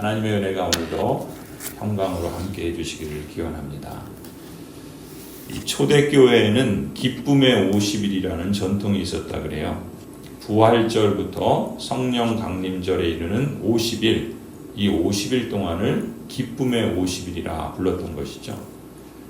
하나님의 은혜가 오늘도 평강으로 함께 해주시기를 기원합니다. 이 초대교회에는 기쁨의 50일이라는 전통이 있었다 그래요. 부활절부터 성령 강림절에 이르는 50일, 이 50일 동안을 기쁨의 50일이라 불렀던 것이죠.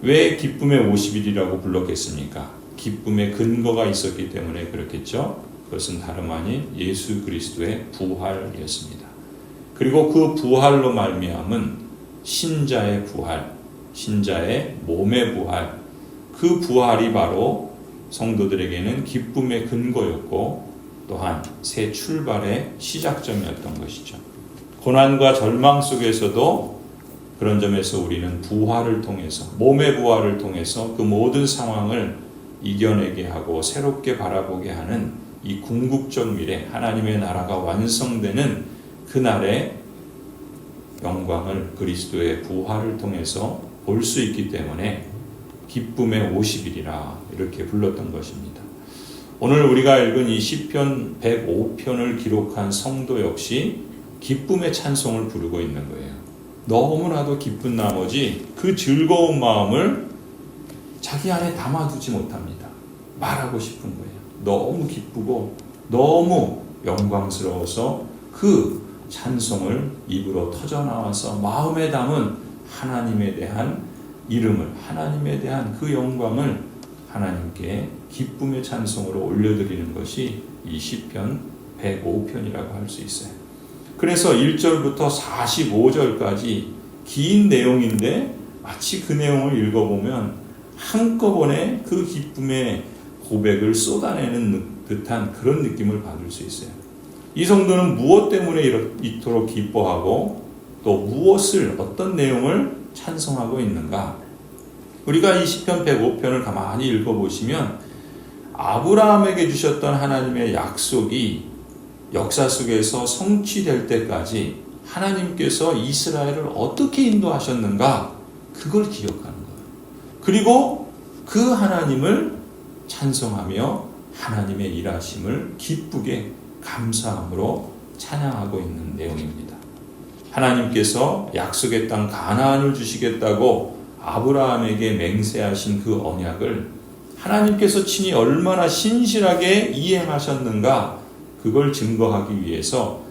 왜 기쁨의 50일이라고 불렀겠습니까? 기쁨의 근거가 있었기 때문에 그렇겠죠. 그것은 다름 아닌 예수 그리스도의 부활이었습니다. 그리고 그 부활로 말미암은 신자의 부활, 신자의 몸의 부활, 그 부활이 바로 성도들에게는 기쁨의 근거였고 또한 새 출발의 시작점이었던 것이죠. 고난과 절망 속에서도 그런 점에서 우리는 부활을 통해서, 몸의 부활을 통해서 그 모든 상황을 이겨내게 하고 새롭게 바라보게 하는 이 궁극적 미래, 하나님의 나라가 완성되는 그날의 영광을 그리스도의 부활을 통해서 볼 수 있기 때문에 기쁨의 50일이라 이렇게 불렀던 것입니다. 오늘 우리가 읽은 이 시편 105편을 기록한 성도 역시 기쁨의 찬송을 부르고 있는 거예요. 너무나도 기쁜 나머지 그 즐거운 마음을 자기 안에 담아두지 못합니다. 말하고 싶은 거예요. 너무 기쁘고 너무 영광스러워서 그 찬송을 입으로 터져나와서 마음에 담은 하나님에 대한 이름을, 하나님에 대한 그 영광을 하나님께 기쁨의 찬송으로 올려드리는 것이 이 시편 105편이라고 할 수 있어요. 그래서 1절부터 45절까지 긴 내용인데 마치 그 내용을 읽어보면 한꺼번에 그 기쁨의 고백을 쏟아내는 듯한 그런 느낌을 받을 수 있어요. 이 성도는 무엇 때문에 이토록 기뻐하고 또 무엇을, 어떤 내용을 찬송하고 있는가? 우리가 이 시편 105편을 가만히 읽어보시면 아브라함에게 주셨던 하나님의 약속이 역사 속에서 성취될 때까지 하나님께서 이스라엘을 어떻게 인도하셨는가? 그걸 기억하는 거예요. 그리고 그 하나님을 찬송하며 하나님의 일하심을 기쁘게 감사함으로 찬양하고 있는 내용입니다. 하나님께서 약속의 땅 가나안을 주시겠다고 아브라함에게 맹세하신 그 언약을 하나님께서 친히 얼마나 신실하게 이행하셨는가, 그걸 증거하기 위해서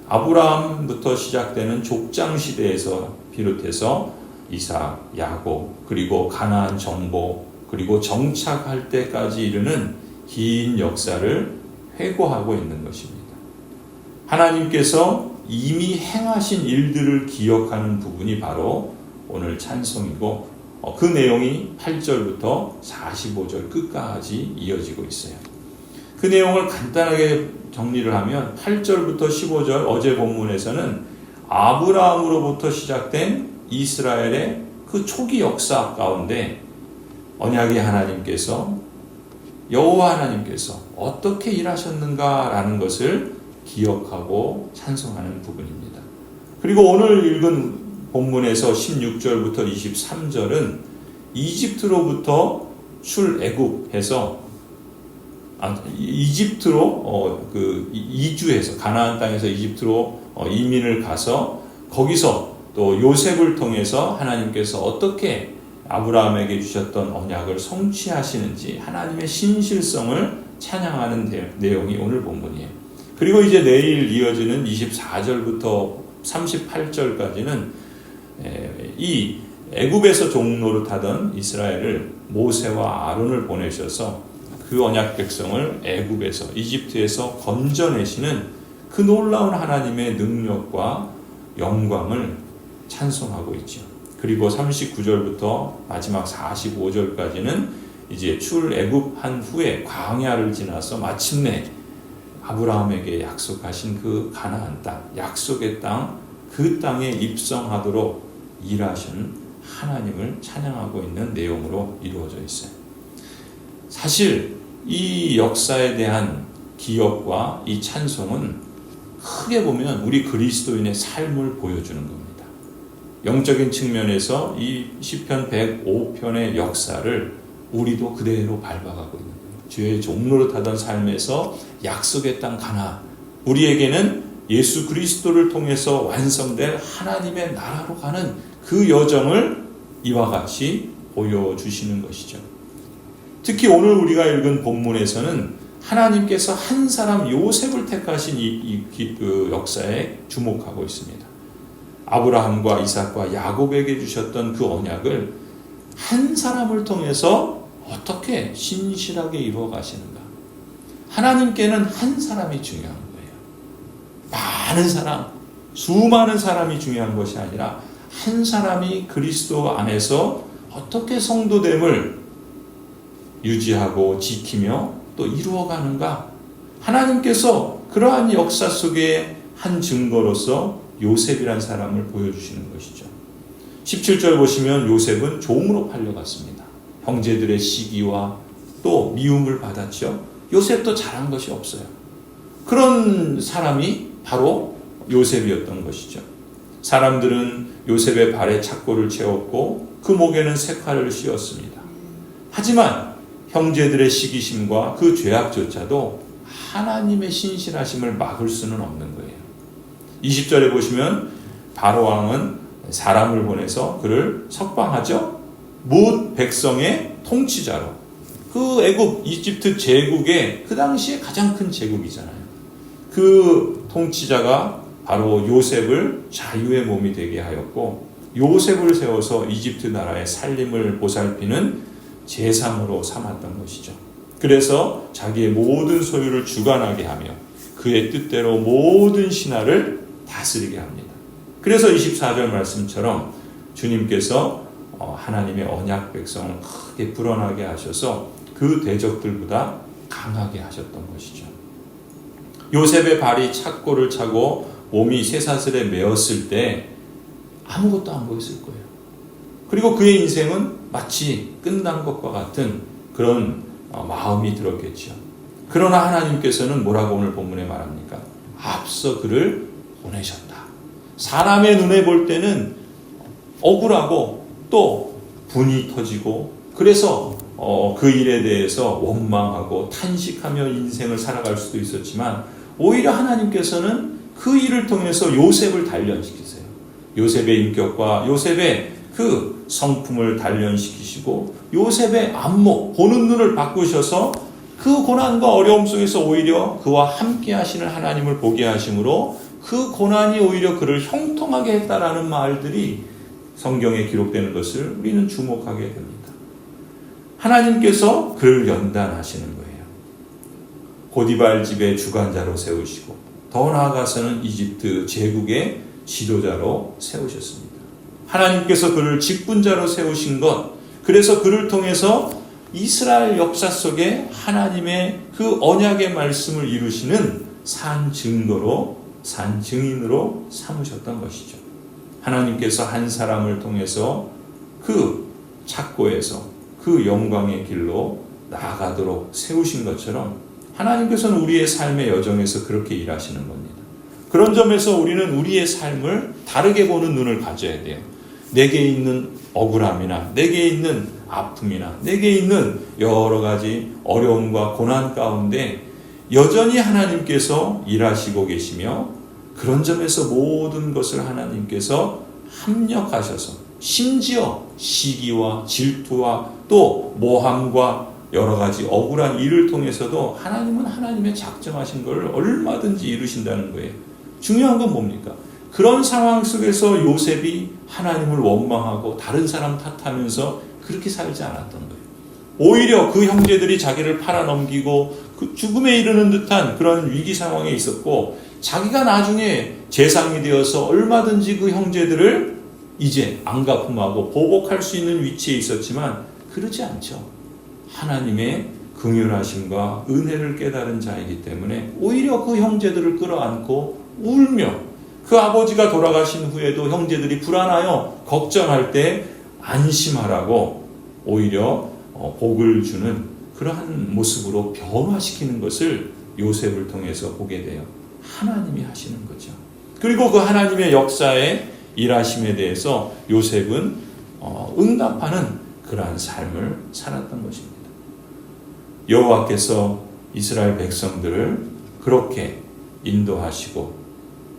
아브라함부터 시작되는 족장 시대에서 비롯해서 이삭, 야곱, 그리고 가나안 정복, 그리고 정착할 때까지 이르는 긴 역사를 회고하고 있는 것입니다. 하나님께서 이미 행하신 일들을 기억하는 부분이 바로 오늘 찬송이고 그 내용이 8절부터 45절 끝까지 이어지고 있어요. 그 내용을 간단하게 정리를 하면 8절부터 15절 어제 본문에서는 아브라함으로부터 시작된 이스라엘의 그 초기 역사 가운데 언약의 하나님께서, 여호와 하나님께서 어떻게 일하셨는가라는 것을 기억하고 찬송하는 부분입니다. 그리고 오늘 읽은 본문에서 16절부터 23절은 이집트로부터 출애굽해서 이집트로 이주해서 가나안 땅에서 이집트로 이민을 가서 거기서 또 요셉을 통해서 하나님께서 어떻게 아브라함에게 주셨던 언약을 성취하시는지 하나님의 신실성을 찬양하는 내용이 오늘 본문이에요. 그리고 이제 내일 이어지는 24절부터 38절까지는 이 애굽에서 종노릇하던 이스라엘을 모세와 아론을 보내셔서 그 언약 백성을 애굽에서, 이집트에서 건져내시는 그 놀라운 하나님의 능력과 영광을 찬송하고 있죠. 그리고 39절부터 마지막 45절까지는 이제 출애굽한 후에 광야를 지나서 마침내 아브라함에게 약속하신 그 가나안 땅, 약속의 땅, 그 땅에 입성하도록 일하신 하나님을 찬양하고 있는 내용으로 이루어져 있어요. 사실 이 역사에 대한 기억과 이 찬송은 크게 보면 우리 그리스도인의 삶을 보여주는 겁니다. 영적인 측면에서 이 시편 105편의 역사를 우리도 그대로 밟아가고 있는 거예요. 주의 종로릇하던 삶에서 약속의 땅 가나안, 우리에게는 예수 그리스도를 통해서 완성될 하나님의 나라로 가는 그 여정을 이와 같이 보여주시는 것이죠. 특히 오늘 우리가 읽은 본문에서는 하나님께서 한 사람 요셉을 택하신 그 역사에 주목하고 있습니다. 아브라함과 이삭과 야곱에게 주셨던 그 언약을 한 사람을 통해서 어떻게 신실하게 이루어 가시는가. 하나님께는 한 사람이 중요한 거예요. 많은 사람, 수많은 사람이 중요한 것이 아니라 한 사람이 그리스도 안에서 어떻게 성도됨을 유지하고 지키며 또 이루어가는가. 하나님께서 그러한 역사 속에 한 증거로서 요셉이란 사람을 보여주시는 것이죠. 17절 보시면 요셉은 종으로 팔려갔습니다. 형제들의 시기와 또 미움을 받았죠. 요셉도 잘한 것이 없어요. 그런 사람이 바로 요셉이었던 것이죠. 사람들은 요셉의 발에 착고를 채웠고 그 목에는 색화를 씌웠습니다. 하지만 형제들의 시기심과 그 죄악조차도 하나님의 신실하심을 막을 수는 없는 거예요. 20절에 보시면 바로왕은 사람을 보내서 그를 석방하죠. 뭇 백성의 통치자로. 그 애굽 이집트 제국의 그 당시에 가장 큰 제국이잖아요. 그 통치자가 바로 요셉을 자유의 몸이 되게 하였고 요셉을 세워서 이집트 나라의 살림을 보살피는 제상으로 삼았던 것이죠. 그래서 자기의 모든 소유를 주관하게 하며 그의 뜻대로 모든 신하를 다스리게 합니다. 그래서 24절 말씀처럼 주님께서 하나님의 언약 백성을 크게 불어나게 하셔서 그 대적들보다 강하게 하셨던 것이죠. 요셉의 발이 착고를 차고 몸이 쇠사슬에 매었을 때 아무것도 안 보였을 거예요. 그리고 그의 인생은 마치 끝난 것과 같은 그런 마음이 들었겠죠. 그러나 하나님께서는 뭐라고 오늘 본문에 말합니까? 앞서 그를 보내셨다. 사람의 눈에 볼 때는 억울하고 또 분이 터지고 그래서 그 일에 대해서 원망하고 탄식하며 인생을 살아갈 수도 있었지만 오히려 하나님께서는 그 일을 통해서 요셉을 단련시키세요. 요셉의 인격과 요셉의 그 성품을 단련시키시고 요셉의 안목, 보는 눈을 바꾸셔서 그 고난과 어려움 속에서 오히려 그와 함께 하시는 하나님을 보게 하심으로 그 고난이 오히려 그를 형통하게 했다라는 말들이 성경에 기록되는 것을 우리는 주목하게 됩니다. 하나님께서 그를 연단하시는 거예요. 고디발 집의 주관자로 세우시고 더 나아가서는 이집트 제국의 지도자로 세우셨습니다. 하나님께서 그를 직분자로 세우신 것, 그래서 그를 통해서 이스라엘 역사 속에 하나님의 그 언약의 말씀을 이루시는 산 증거로, 산 증인으로 삼으셨던 것이죠. 하나님께서 한 사람을 통해서 그 착고에서 그 영광의 길로 나아가도록 세우신 것처럼 하나님께서는 우리의 삶의 여정에서 그렇게 일하시는 겁니다. 그런 점에서 우리는 우리의 삶을 다르게 보는 눈을 가져야 돼요. 내게 있는 억울함이나 내게 있는 아픔이나 내게 있는 여러 가지 어려움과 고난 가운데 여전히 하나님께서 일하시고 계시며 그런 점에서 모든 것을 하나님께서 합력하셔서 심지어 시기와 질투와 또 모함과 여러 가지 억울한 일을 통해서도 하나님은 하나님의 작정하신 것을 얼마든지 이루신다는 거예요. 중요한 건 뭡니까? 그런 상황 속에서 요셉이 하나님을 원망하고 다른 사람 탓하면서 그렇게 살지 않았던 거예요. 오히려 그 형제들이 자기를 팔아넘기고 그 죽음에 이르는 듯한 그런 위기 상황에 있었고 자기가 나중에 재상이 되어서 얼마든지 그 형제들을 이제 안갚음하고 보복할 수 있는 위치에 있었지만 그러지 않죠. 하나님의 긍휼하심과 은혜를 깨달은 자이기 때문에 오히려 그 형제들을 끌어안고 울며 그 아버지가 돌아가신 후에도 형제들이 불안하여 걱정할 때 안심하라고 오히려 복을 주는 그러한 모습으로 변화시키는 것을 요셉을 통해서 보게 돼요. 하나님이 하시는 거죠. 그리고 그 하나님의 역사에 일하심에 대해서 요셉은 응답하는 그러한 삶을 살았던 것입니다. 여호와께서 이스라엘 백성들을 그렇게 인도하시고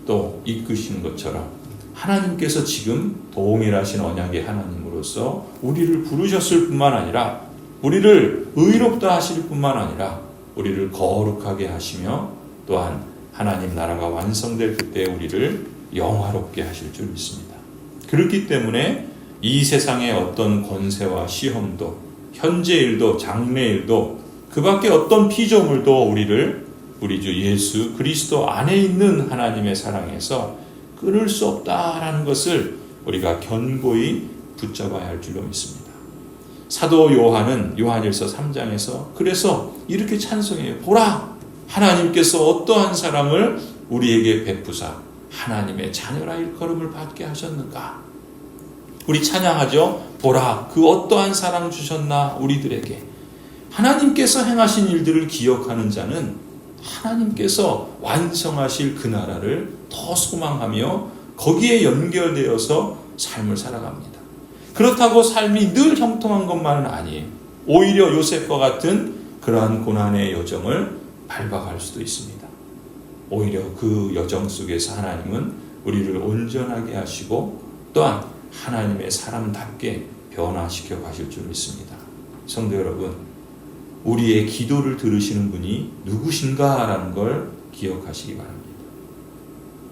또 이끄시는 것처럼 하나님께서 지금 동일하신 언약의 하나님으로서 우리를 부르셨을 뿐만 아니라 우리를 의롭다 하실 뿐만 아니라 우리를 거룩하게 하시며 또한 하나님 나라가 완성될 그때 우리를 영화롭게 하실 줄 믿습니다. 그렇기 때문에 이 세상의 어떤 권세와 시험도 현재 일도 장래 일도 그 밖에 어떤 피조물도 우리를 우리 주 예수 그리스도 안에 있는 하나님의 사랑에서 끊을 수 없다라는 것을 우리가 견고히 붙잡아야 할 줄로 믿습니다. 사도 요한은 요한일서 3장에서 그래서 이렇게 찬송해요. 보라! 하나님께서 어떠한 사랑을 우리에게 베푸사 하나님의 자녀라 일컬음을 받게 하셨는가? 우리 찬양하죠. 보라! 그 어떠한 사랑 주셨나 우리들에게. 하나님께서 행하신 일들을 기억하는 자는 하나님께서 완성하실 그 나라를 더 소망하며 거기에 연결되어서 삶을 살아갑니다. 그렇다고 삶이 늘 형통한 것만은 아니에요. 오히려 요셉과 같은 그러한 고난의 여정을 밟아갈 수도 있습니다. 오히려 그 여정 속에서 하나님은 우리를 온전하게 하시고 또한 하나님의 사람답게 변화시켜 가실 줄 믿습니다. 성도 여러분, 우리의 기도를 들으시는 분이 누구신가라는 걸 기억하시기 바랍니다.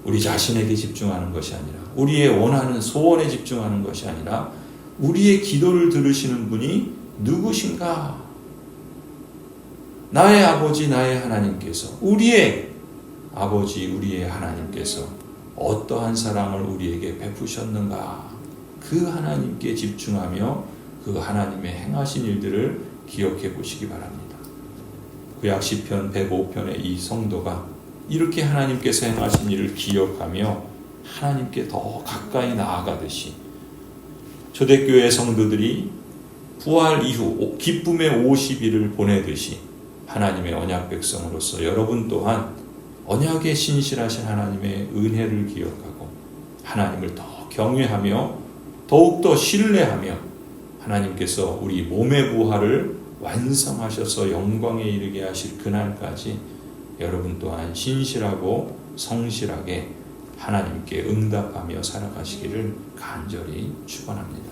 우리 자신에게 집중하는 것이 아니라 우리의 원하는 소원에 집중하는 것이 아니라 우리의 기도를 들으시는 분이 누구신가? 나의 아버지 나의 하나님께서 우리의 아버지 우리의 하나님께서 어떠한 사랑을 우리에게 베푸셨는가? 그 하나님께 집중하며 그 하나님의 행하신 일들을 기억해 보시기 바랍니다. 구약 시편 105편의 이 성도가 이렇게 하나님께서 행하신 일을 기억하며 하나님께 더 가까이 나아가듯이 초대교회 성도들이 부활 이후 기쁨의 50일을 보내듯이 하나님의 언약 백성으로서 여러분 또한 언약에 신실하신 하나님의 은혜를 기억하고 하나님을 더 경외하며 더욱더 신뢰하며 하나님께서 우리 몸의 부활을 완성하셔서 영광에 이르게 하실 그날까지 여러분 또한 신실하고 성실하게 하나님께 응답하며 살아가시기를 간절히 축원합니다.